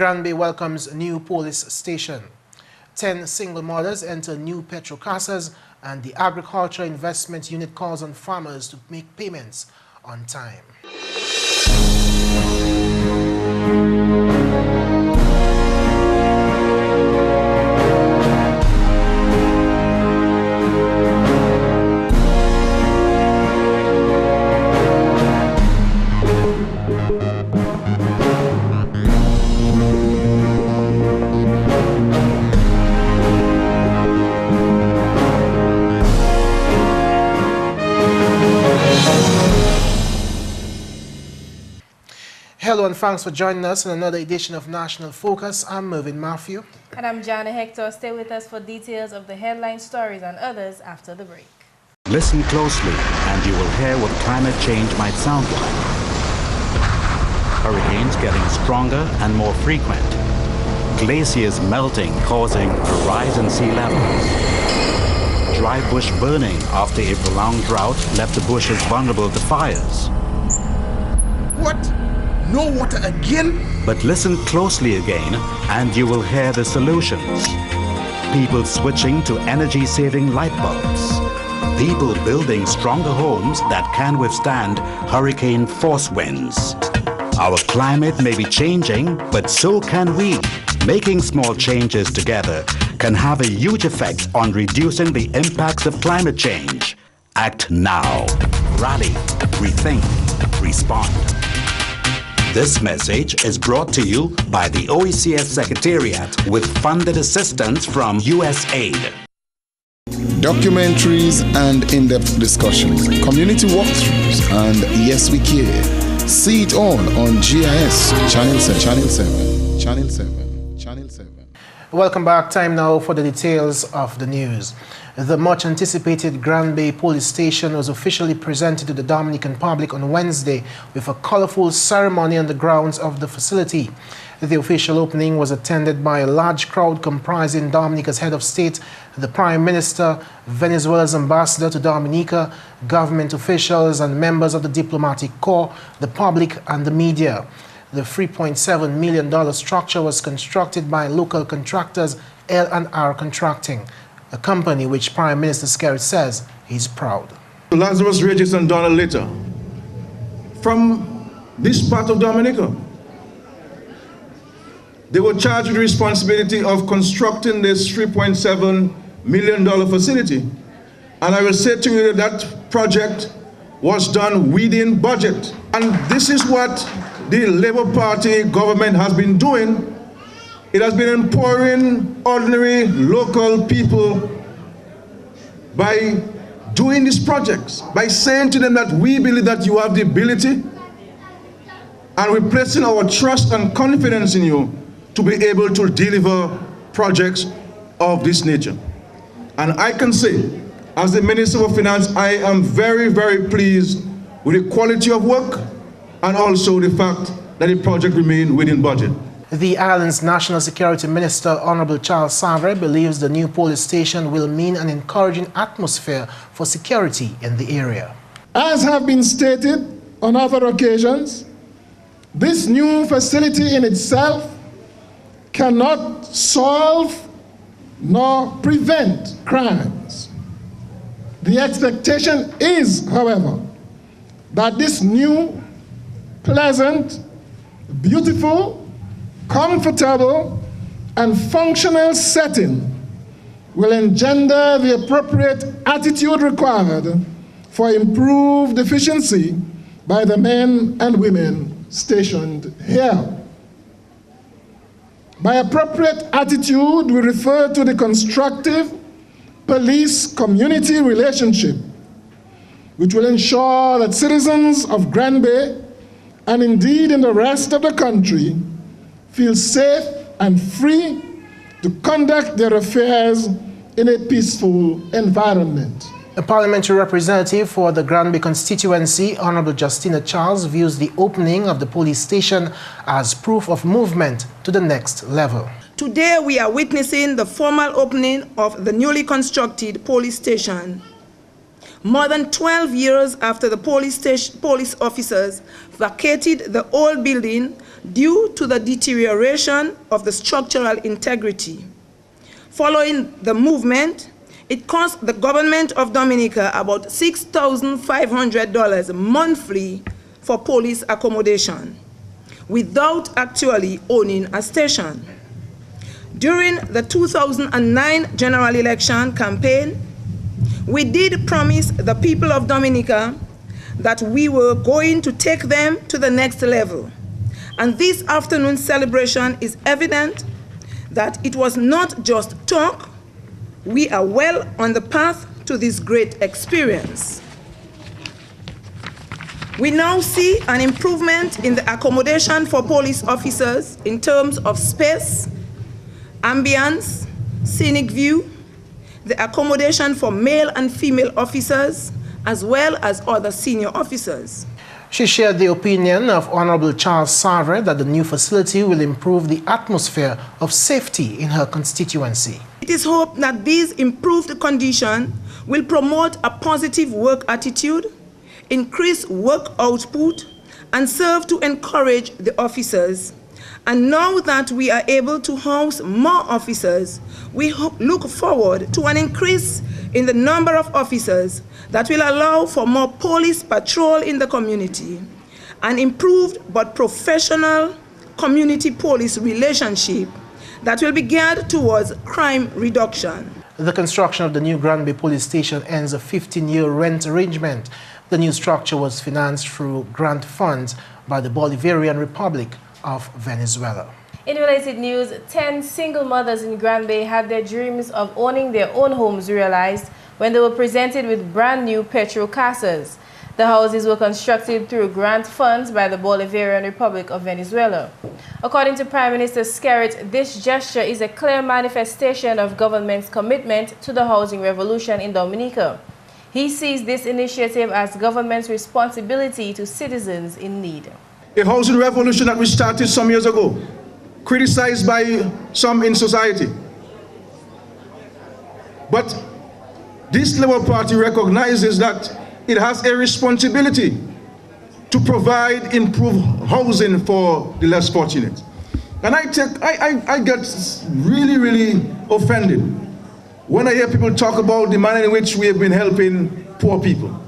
Granby welcomes new police station. 10 single mothers enter new petrol casas, and the Agriculture Investment Unit calls on farmers to make payments on time. Hello and thanks for joining us in another edition of National Focus. I'm Mervin. And I'm Jarna. Hector. Stay with us for details of the headline stories and others after the break. Listen closely and you will hear what climate change might sound like. Hurricanes getting stronger and more frequent. Glaciers melting, causing a rise in sea levels. Dry bush burning after a prolonged drought left the bushes vulnerable to fires. What? No water again? But listen closely again and you will hear the solutions. People switching to energy-saving light bulbs. People building stronger homes that can withstand hurricane force winds. Our climate may be changing, but so can we. Making small changes together can have a huge effect on reducing the impacts of climate change. Act now. Rally. Rethink. Respond. This message is brought to you by the OECS Secretariat with funded assistance from USAID. Documentaries and in-depth discussions, community walkthroughs, and Yes We Care. See it all on GIS Channel 7. Welcome back. Time now for the details of the news. The much anticipated Granby police station was officially presented to the Dominican public on Wednesday with a colorful ceremony on the grounds of the facility. The official opening was attended by a large crowd comprising Dominica's head of state, the Prime Minister, Venezuela's ambassador to Dominica, government officials and members of the diplomatic corps, the public and the media. The $3.7 million structure was constructed by local contractors L&R Contracting, a company which Prime Minister Skerrit says he's proud. Lazarus Regis and Donald Litter from this part of Dominica. They were charged with the responsibility of constructing this $3.7 million facility. And I will say to you that that project was done within budget. And this is what the Labour Party government has been doing. It has been empowering ordinary local people by doing these projects, by saying to them that we believe that you have the ability, and we're placing our trust and confidence in you to be able to deliver projects of this nature. And I can say, as the Minister of Finance, I am very, very pleased with the quality of work and also the fact that the project remained within budget. The island's National Security Minister, Honorable Charles Savre, believes the new police station will mean an encouraging atmosphere for security in the area. As have been stated on other occasions, this new facility in itself cannot solve nor prevent crimes. The expectation is, however, that this new, pleasant, beautiful, comfortable and functional setting will engender the appropriate attitude required for improved efficiency by the men and women stationed here. By appropriate attitude, we refer to the constructive police-community relationship, which will ensure that citizens of Granby, and indeed in the rest of the country, feel safe and free to conduct their affairs in a peaceful environment. A parliamentary representative for the Granby constituency, Honorable Justina Charles, views the opening of the police station as proof of movement to the next level. Today we are witnessing the formal opening of the newly constructed police station. more than 12 years after the police officers vacated the old building due to the deterioration of the structural integrity. Following the movement, it cost the government of Dominica about $6,500 monthly for police accommodation, without actually owning a station. During the 2009 general election campaign, we did promise the people of Dominica that we were going to take them to the next level. And this afternoon's celebration is evident that it was not just talk. We are well on the path to this great experience. We now see an improvement in the accommodation for police officers in terms of space, ambience, scenic view, the accommodation for male and female officers, as well as other senior officers. She shared the opinion of Honorable Charles Savre that the new facility will improve the atmosphere of safety in her constituency. It is hoped that these improved conditions will promote a positive work attitude, increase work output, and serve to encourage the officers. And now that we are able to house more officers, we look forward to an increase in the number of officers that will allow for more police patrol in the community, an improved but professional community police relationship that will be geared towards crime reduction. The construction of the new Granby police station ends a 15-year rent arrangement. The new structure was financed through grant funds by the Bolivarian Republic of Venezuela. In related news, 10 single mothers in Granby had their dreams of owning their own homes realized when they were presented with brand new petrol casas. The houses were constructed through grant funds by the Bolivarian Republic of Venezuela. According to Prime Minister Skerrit, this gesture is a clear manifestation of government's commitment to the housing revolution in Dominica. He sees this initiative as government's responsibility to citizens in need. A housing revolution that we started some years ago, criticized by some in society. But this Labour Party recognizes that it has a responsibility to provide improved housing for the less fortunate. And I get really offended when I hear people talk about the manner in which we have been helping poor people.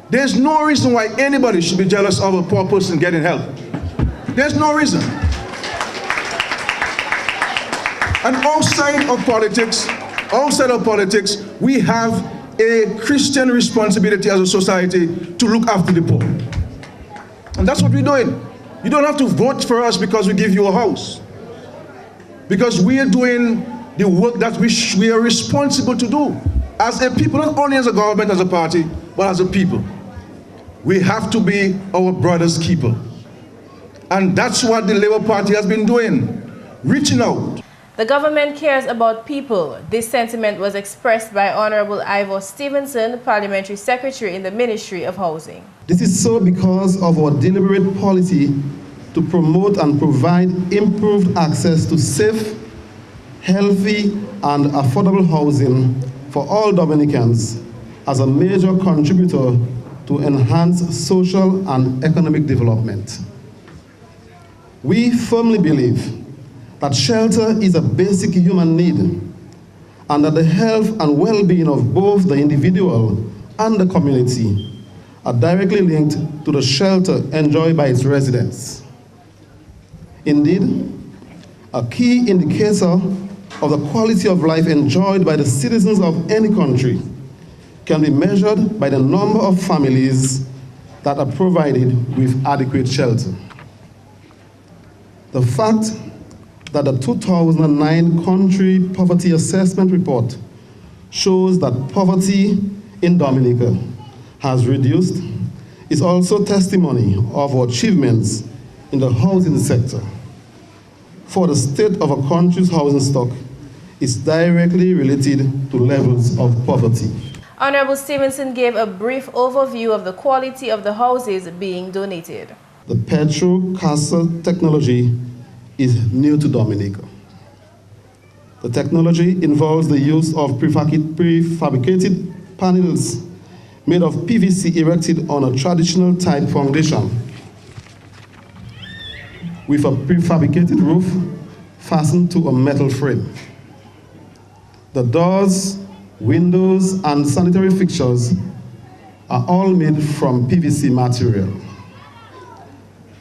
There's no reason why anybody should be jealous of a poor person getting help. There's no reason. And outside of politics, we have a Christian responsibility as a society to look after the poor. And that's what we're doing. You don't have to vote for us because we give you a house. Because we are doing the work that we are responsible to do as a people, not only as a government, as a party, but as a people. We have to be our brother's keeper. And that's what the Labour Party has been doing, reaching out. The government cares about people. This sentiment was expressed by Honorable Ivor Stevenson, Parliamentary Secretary in the Ministry of Housing. This is so because of our deliberate policy to promote and provide improved access to safe, healthy, and affordable housing for all Dominicans as a major contributor to enhance social and economic development. We firmly believe that shelter is a basic human need and that the health and well-being of both the individual and the community are directly linked to the shelter enjoyed by its residents. Indeed, a key indicator of the quality of life enjoyed by the citizens of any country can be measured by the number of families that are provided with adequate shelter. The fact that the 2009 Country Poverty Assessment Report shows that poverty in Dominica has reduced is also testimony of our achievements in the housing sector. For the state of a country's housing stock is directly related to levels of poverty. Honorable Stevenson gave a brief overview of the quality of the houses being donated. The Petro Casa technology is new to Dominica. The technology involves the use of prefabricated panels made of PVC erected on a traditional type foundation with a prefabricated roof fastened to a metal frame. The doors, windows, and sanitary fixtures are all made from PVC material.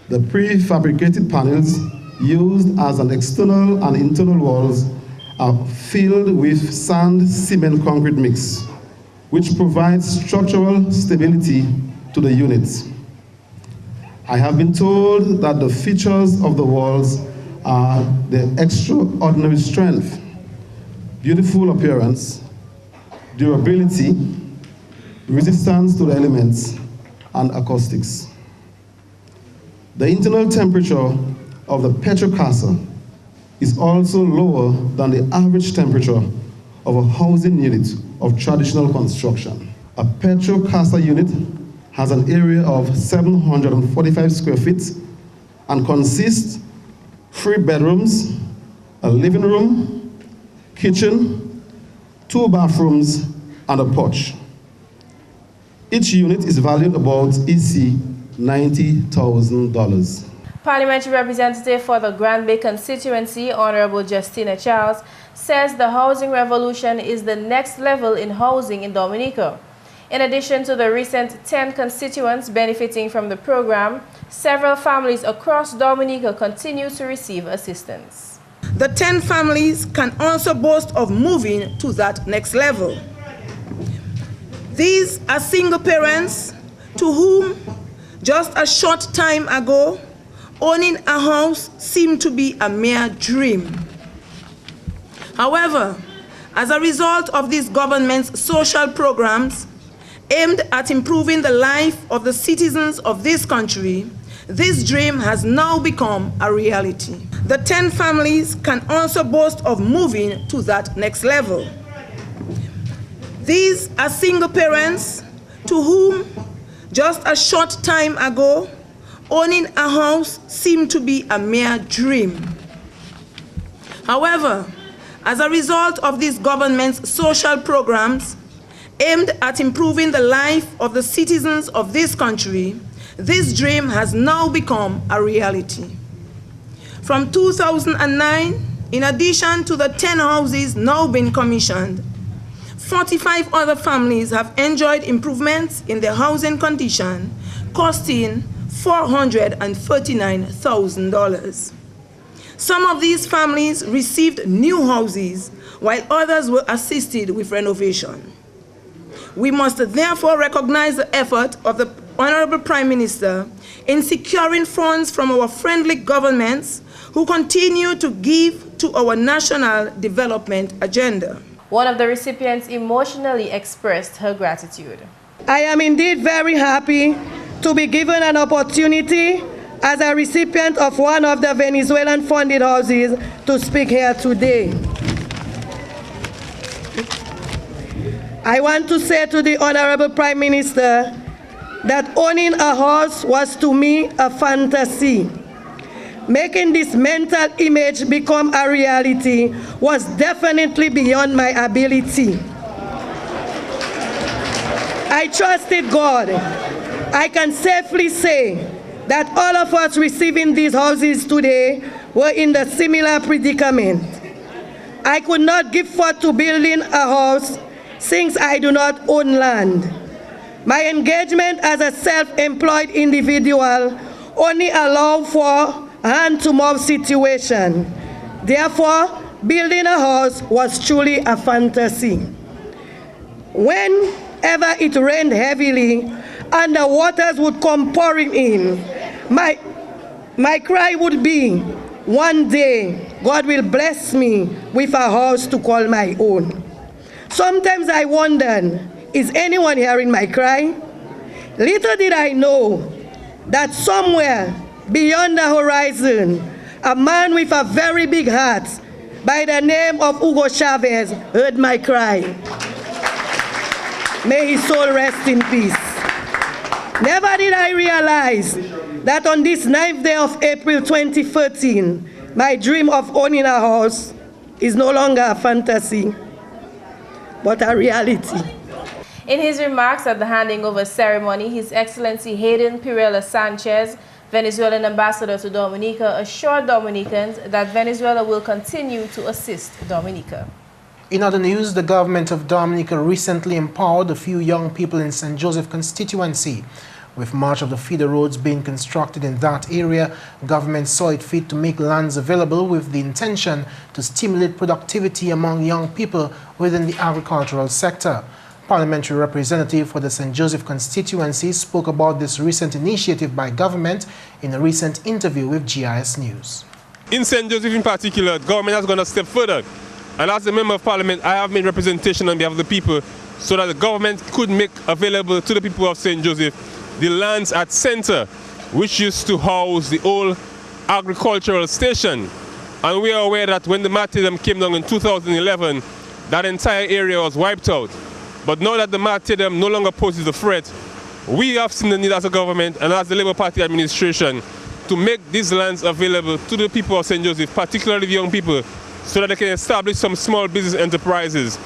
The prefabricated panels used as an external and internal walls are filled with sand cement concrete mix, which provides structural stability to the units. I have been told that the features of the walls are the extraordinary strength, beautiful appearance, durability, resistance to the elements, and acoustics. The internal temperature of the petrocasa is also lower than the average temperature of a housing unit of traditional construction. A petrocasa unit has an area of 745 square feet and consists 3 bedrooms, a living room, kitchen, 2 bathrooms, and a porch. Each unit is valued about EC $90,000. Parliamentary representative for the Grand Bay constituency, Honorable Justina Charles, says the housing revolution is the next level in housing in Dominica. In addition to the recent 10 constituents benefiting from the program, several families across Dominica continue to receive assistance. The 10 families can also boast of moving to that next level. These are single parents to whom, just a short time ago, owning a house seemed to be a mere dream. However, as a result of this government's social programs aimed at improving the life of the citizens of this country, this dream has now become a reality. The 10 families can also boast of moving to that next level. These are single parents to whom, just a short time ago, owning a house seemed to be a mere dream. However, as a result of this government's social programs aimed at improving the life of the citizens of this country, this dream has now become a reality. From 2009, in addition to the 10 houses now being commissioned, 45 other families have enjoyed improvements in their housing condition, costing $439,000. Some of these families received new houses, while others were assisted with renovation. We must therefore recognize the effort of the Honorable Prime Minister in securing funds from our friendly governments who continue to give to our national development agenda. One of the recipients emotionally expressed her gratitude. I am indeed very happy to be given an opportunity as a recipient of one of the Venezuelan funded houses to speak here today. I want to say to the Honorable Prime Minister that owning a house was to me a fantasy. Making this mental image become a reality was definitely beyond my ability. I trusted God. I can safely say that all of us receiving these houses today were in the similar predicament. I could not give forth to building a house since I do not own land. My engagement as a self-employed individual only allowed for hand-to-mouth situation. Therefore, building a house was truly a fantasy. Whenever it rained heavily and the waters would come pouring in, my cry would be, one day God will bless me with a house to call my own. Sometimes I wondered, is anyone hearing my cry? Little did I know that somewhere beyond the horizon, a man with a very big heart by the name of Hugo Chavez heard my cry. May his soul rest in peace. Never did I realize that on this 9th day of April 2013, my dream of owning a house is no longer a fantasy, but a reality. In his remarks at the handing over ceremony, His Excellency Hayden Pirela Sanchez, Venezuelan ambassador to Dominica, assured Dominicans that Venezuela will continue to assist Dominica. In other news, the government of Dominica recently empowered a few young people in St. Joseph constituency. With much of the feeder roads being constructed in that area, government saw it fit to make lands available with the intention to stimulate productivity among young people within the agricultural sector. Parliamentary representative for the St. Joseph constituency spoke about this recent initiative by government in a recent interview with GIS News. In St. Joseph in particular, government has gone a step further. And as a member of parliament, I have made representation on behalf of the people so that the government could make available to the people of St. Joseph the lands at center, which used to house the old agricultural station. And we are aware that when the martyrdom came down in 2011, that entire area was wiped out. But now that the martyrdom no longer poses a threat, we have seen the need as a government and as the Labour Party administration to make these lands available to the people of St. Joseph, particularly the young people, so that they can establish some small business enterprises.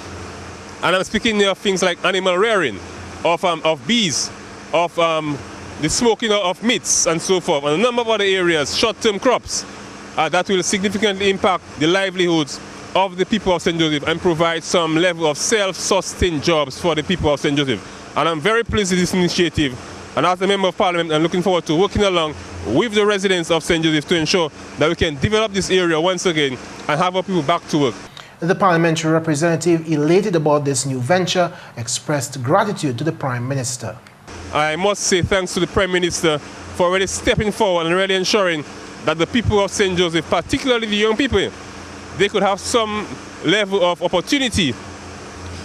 And I'm speaking here of things like animal rearing, of bees, of the smoking of meats and so forth, and a number of other areas, short-term crops, that will significantly impact the livelihoods of the people of St. Joseph and provide some level of self-sustained jobs for the people of St. Joseph. And I'm very pleased with this initiative, and as a member of parliament, I'm looking forward to working along with the residents of St. Joseph to ensure that we can develop this area once again and have our people back to work. The parliamentary representative, elated about this new venture, expressed gratitude to the Prime Minister. I must say thanks to the Prime Minister for really stepping forward and really ensuring that the people of St. Joseph, particularly the young people, they could have some level of opportunity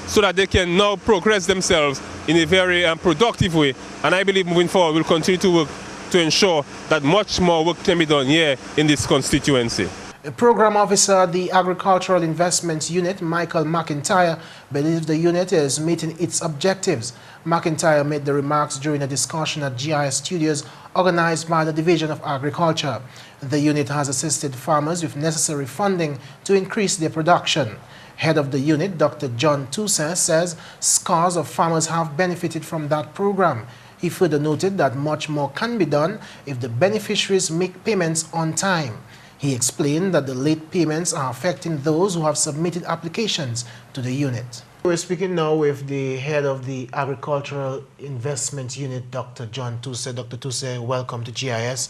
so that they can now progress themselves in a very productive way. And I believe moving forward we'll continue to work to ensure that much more work can be done here in this constituency. Program Officer at the Agricultural Investments Unit, Michael McIntyre, believes the unit is meeting its objectives. McIntyre made the remarks during a discussion at GIS Studios organized by the Division of Agriculture. The unit has assisted farmers with necessary funding to increase their production. Head of the unit, Dr. John Toussaint, says scores of farmers have benefited from that program. He further noted that much more can be done if the beneficiaries make payments on time. He explained that the late payments are affecting those who have submitted applications to the unit. We're speaking now with the head of the Agricultural Investment Unit, Dr. John Toussaint. Dr. Toussaint, welcome to GIS,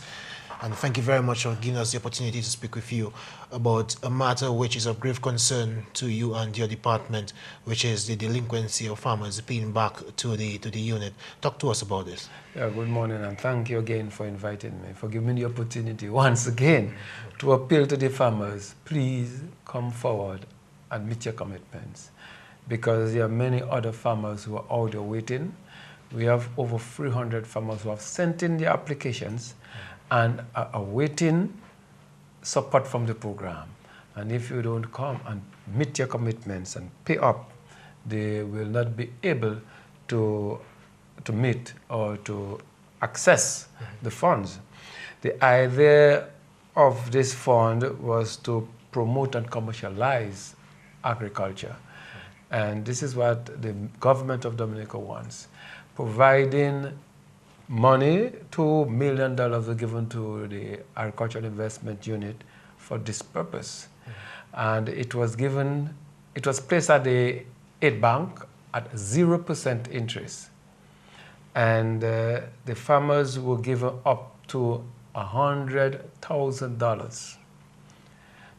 and thank you very much for giving us the opportunity to speak with you about a matter which is of grave concern to you and your department, which is the delinquency of farmers paying back to the unit. Talk to us about this. Yeah, good morning, and thank you again for inviting me, for giving me the opportunity once again to appeal to the farmers. Please come forward and meet your commitments, because there are many other farmers who are out there waiting. We have over 300 farmers who have sent in their applications and are awaiting support from the program. And if you don't come and meet your commitments and pay up, they will not be able to meet or to access the funds. The idea of this fund was to promote and commercialize agriculture. And this is what the government of Dominica wants, providing money. $2 million were given to the Agricultural Investment Unit for this purpose. And it was placed at the aid bank at 0% interest. And the farmers were given up to $100,000.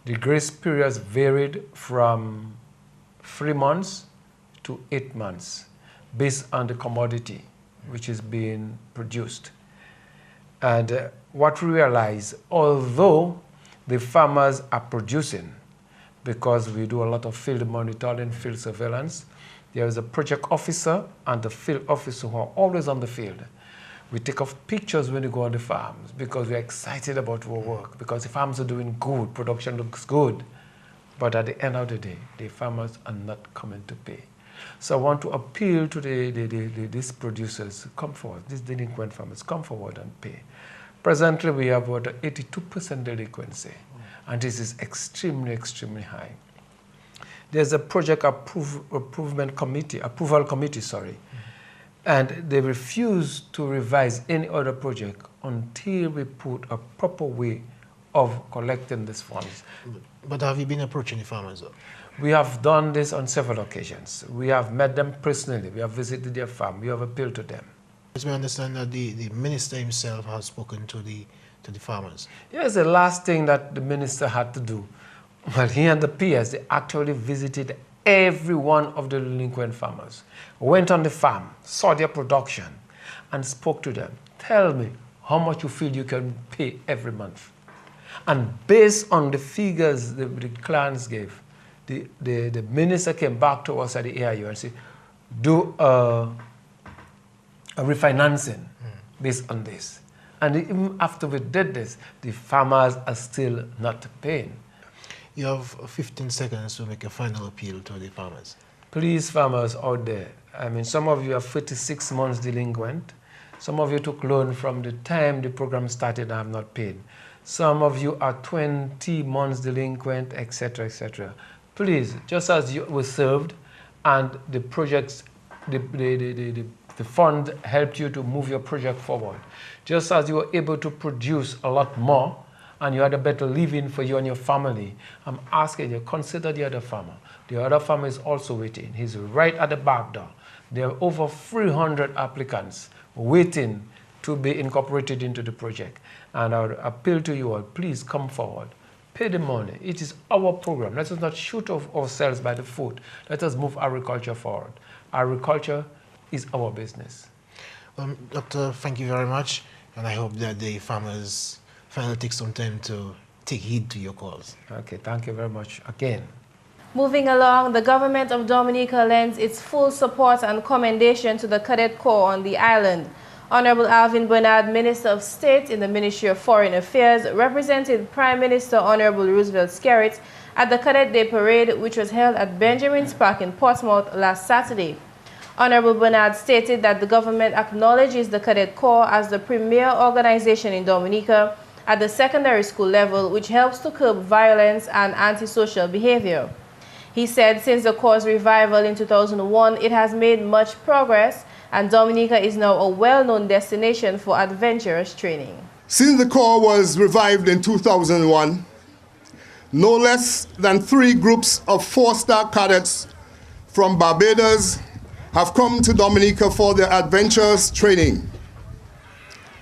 The grace periods varied from 3 months to 8 months based on the commodity which is being produced. And what we realize, although the farmers are producing, because we do a lot of field monitoring, field surveillance, there is a project officer and the field officer who are always on the field. We take off pictures when we go on the farms because we're excited about our work, because the farms are doing good, production looks good. But at the end of the day, the farmers are not coming to pay. So I want to appeal to these producers, come forward, these delinquent farmers, come forward and pay. Presently, we have about 82% delinquency, and this is extremely, extremely high. There's a project approval committee, and they refuse to revise any other project until we put a proper way of collecting these funds. But have you been approaching the farmers, though? We have done this on several occasions. We have met them personally. We have visited their farm. We have appealed to them. As we understand that the minister himself has spoken to the farmers. Yes, the last thing that the minister had to do, well, he and the PS, they actually visited every one of the delinquent farmers, went on the farm, saw their production, and spoke to them. Tell me how much you feel you can pay every month. And based on the figures the clients gave, the minister came back to us at the AIU and said, do a refinancing based on this. And even after we did this, the farmers are still not paying. You have 15 seconds to make a final appeal to the farmers. Please, farmers out there, I mean, some of you are 46 months delinquent. Some of you took loan from the time the program started and have not paid. Some of you are 20 months delinquent, etc., etc. Please, just as you were served and the projects, the fund helped you to move your project forward, just as you were able to produce a lot more and you had a better living for you and your family, I'm asking you, consider the other farmer. The other farmer is also waiting. He's right at the back door. There are over 300 applicants waiting to be incorporated into the project. And I would appeal to you all, please come forward. Pay the money. It is our program. Let us not shoot ourselves by the foot. Let us move agriculture forward. Agriculture is our business. Doctor, thank you very much. And I hope that the farmers finally take some time to take heed to your calls. Okay, thank you very much again. Moving along, the government of Dominica lends its full support and commendation to the Cadet Corps on the island. Honorable Alvin Bernard, Minister of State in the Ministry of Foreign Affairs, represented Prime Minister Honorable Roosevelt Skerrit at the Cadet Day Parade, which was held at Benjamin's Park in Portsmouth last Saturday. Honorable Bernard stated that the government acknowledges the Cadet Corps as the premier organization in Dominica at the secondary school level, which helps to curb violence and antisocial behavior. He said since the Corps' revival in 2001, it has made much progress, and Dominica is now a well-known destination for adventurous training. Since the Corps was revived in 2001, no less than 3 groups of 4-star cadets from Barbados have come to Dominica for their adventurous training.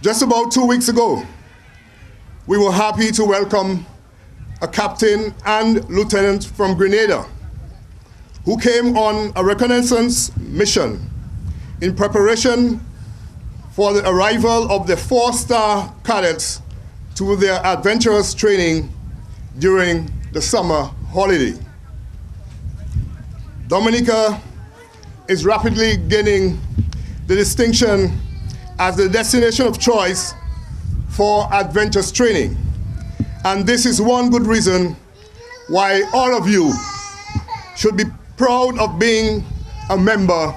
Just about 2 weeks ago, we were happy to welcome a captain and lieutenant from Grenada who came on a reconnaissance mission in preparation for the arrival of the 4-star cadets to their adventurous training during the summer holiday. Dominica is rapidly gaining the distinction as the destination of choice for adventurous training. And this is one good reason why all of you should be proud of being a member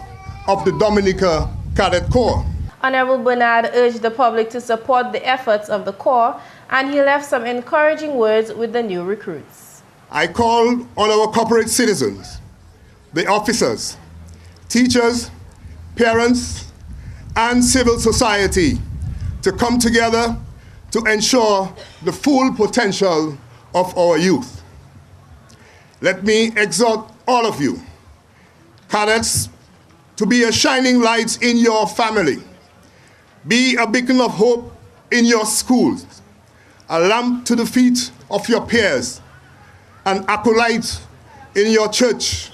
of the Dominica Cadet Corps. Honorable Bernard urged the public to support the efforts of the Corps, and he left some encouraging words with the new recruits. I call on our corporate citizens, the officers, teachers, parents, and civil society to come together to ensure the full potential of our youth. Let me exhort all of you, cadets, to be a shining light in your family, be a beacon of hope in your schools, a lamp to the feet of your peers, an acolyte in your church,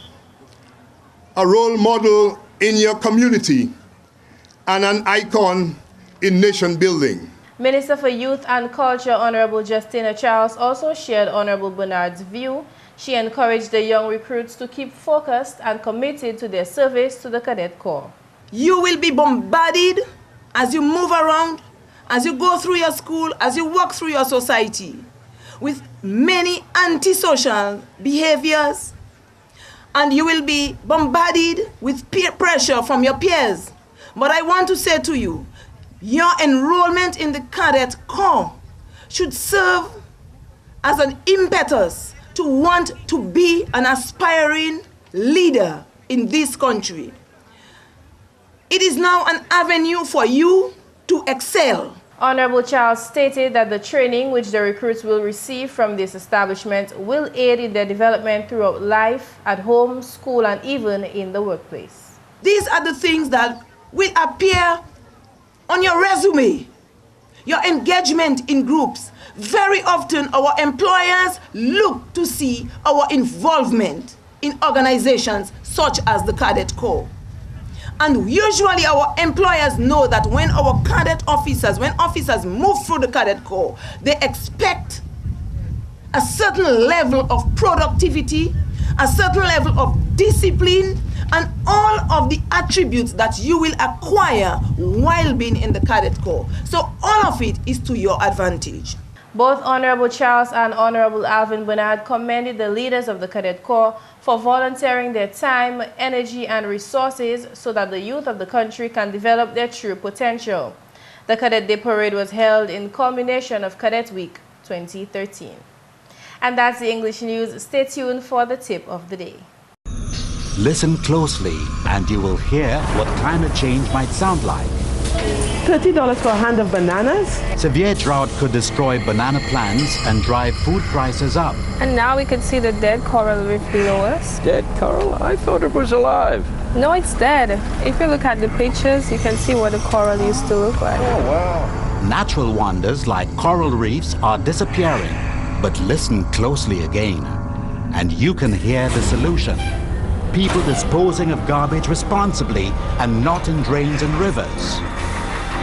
a role model in your community, and an icon in nation building. Minister for Youth and Culture, Honorable Justina Charles, also shared Honorable Bernard's view. She encouraged the young recruits to keep focused and committed to their service to the Cadet Corps. You will be bombarded as you move around, as you go through your school, as you walk through your society, with many antisocial behaviors, and you will be bombarded with peer pressure from your peers. But I want to say to you, your enrollment in the Cadet Corps should serve as an impetus to want to be an aspiring leader in this country. It is now an avenue for you to excel. Honorable Charles stated that the training which the recruits will receive from this establishment will aid in their development throughout life, at home, school, and even in the workplace. These are the things that will appear on your resume, your engagement in groups. Very often our employers look to see our involvement in organizations such as the Cadet Corps. And usually our employers know that when our cadet officers, when officers move through the Cadet Corps, they expect a certain level of productivity, a certain level of discipline, and all of the attributes that you will acquire while being in the Cadet Corps. So all of it is to your advantage. Both Honorable Charles and Honorable Alvin Bernard commended the leaders of the Cadet Corps for volunteering their time, energy, and resources so that the youth of the country can develop their true potential. The Cadet Day Parade was held in culmination of Cadet Week 2013. And that's the English news. Stay tuned for the tip of the day. Listen closely and you will hear what climate change might sound like. $30 for a hand of bananas? Severe drought could destroy banana plants and drive food prices up. And now we can see the dead coral reef below us. Dead coral? I thought it was alive. No, it's dead. If you look at the pictures, you can see what the coral used to look like. Oh, wow. Natural wonders like coral reefs are disappearing. But listen closely again, and you can hear the solution. People disposing of garbage responsibly and not in drains and rivers.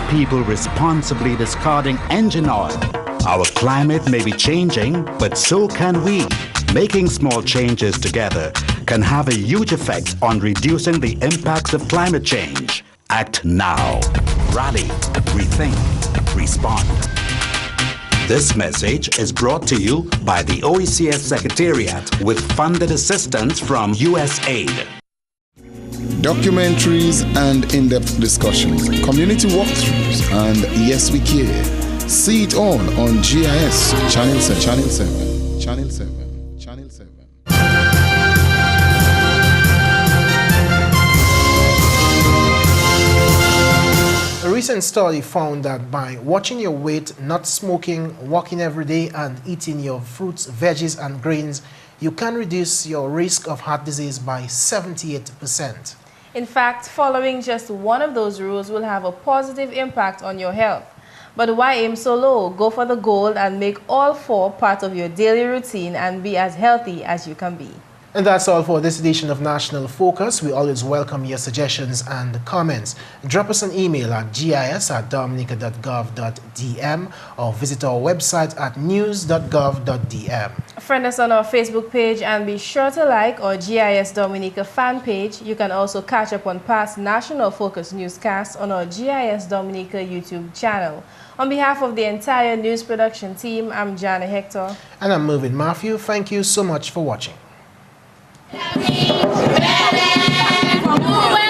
People responsibly discarding engine oil. Our climate may be changing, but so can we. Making small changes together can have a huge effect on reducing the impacts of climate change. Act now. Rally, rethink, respond. This message is brought to you by the OECS Secretariat with funded assistance from USAID. Documentaries and in-depth discussions, community walkthroughs, and Yes We Care. See it all on GIS Channel 7. Channel 7. Channel 7. A recent study found that by watching your weight, not smoking, walking every day, and eating your fruits, veggies, and grains, you can reduce your risk of heart disease by 78%. In fact, following just one of those rules will have a positive impact on your health. But why aim so low? Go for the gold and make all four part of your daily routine and be as healthy as you can be. And that's all for this edition of National Focus. We always welcome your suggestions and comments. Drop us an email at gis@dominica.gov.dm or visit our website at news.gov.dm. Friend us on our Facebook page and be sure to like our GIS Dominica fan page. You can also catch up on past National Focus newscasts on our GIS Dominica YouTube channel. On behalf of the entire news production team, I'm Jarna Hector. And I'm Mervin Matthew. Thank you so much for watching. Ready for moving.